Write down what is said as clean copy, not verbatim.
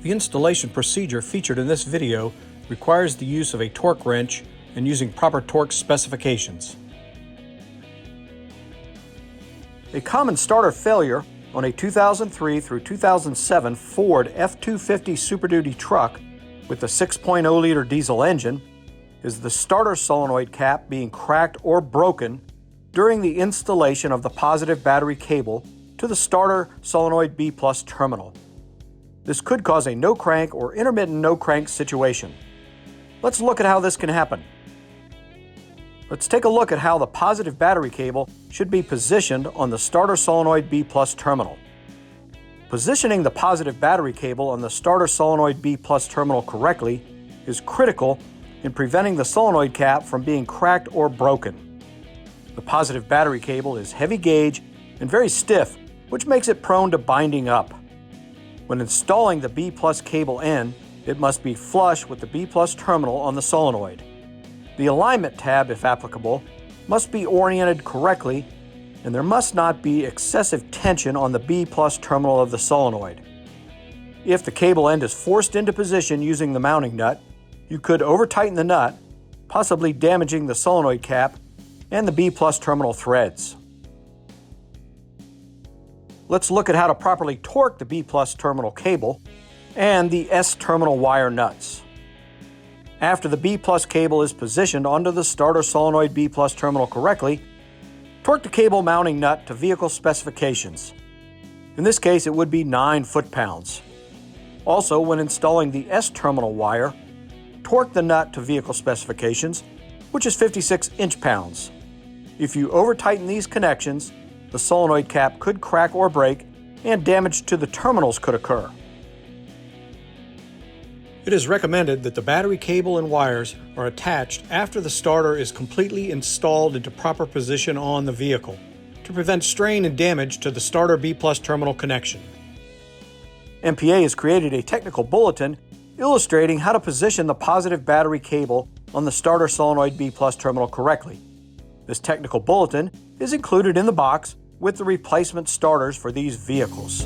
The installation procedure featured in this video requires the use of a torque wrench and using proper torque specifications. A common starter failure on a 2003 through 2007 Ford F250 Super Duty truck with a 6.0-liter diesel engine is the starter solenoid cap being cracked or broken during the installation of the positive battery cable to the starter solenoid B+ terminal. This could cause a no-crank or intermittent no-crank situation. Let's look at how this can happen. Let's take a look at how the positive battery cable should be positioned on the starter solenoid B+ terminal. Positioning the positive battery cable on the starter solenoid B+ terminal correctly is critical in preventing the solenoid cap from being cracked or broken. The positive battery cable is heavy gauge and very stiff, which makes it prone to binding up. When installing the B+ cable end, it must be flush with the B+ terminal on the solenoid. The alignment tab, if applicable, must be oriented correctly, and there must not be excessive tension on the B+ terminal of the solenoid. If the cable end is forced into position using the mounting nut, you could over-tighten the nut, possibly damaging the solenoid cap and the B+ terminal threads. Let's look at how to properly torque the B+ terminal cable and the S terminal wire nuts. After the B+ cable is positioned onto the starter solenoid B+ terminal correctly, torque the cable mounting nut to vehicle specifications. In this case, it would be 9 foot-pounds. Also, when installing the S terminal wire, torque the nut to vehicle specifications, which is 56 inch-pounds. If you over-tighten these connections, the solenoid cap could crack or break, and damage to the terminals could occur. It is recommended that the battery cable and wires are attached after the starter is completely installed into proper position on the vehicle to prevent strain and damage to the starter B+ terminal connection. MPA has created a technical bulletin illustrating how to position the positive battery cable on the starter solenoid B+ terminal correctly. This technical bulletin is included in the box with the replacement starters for these vehicles.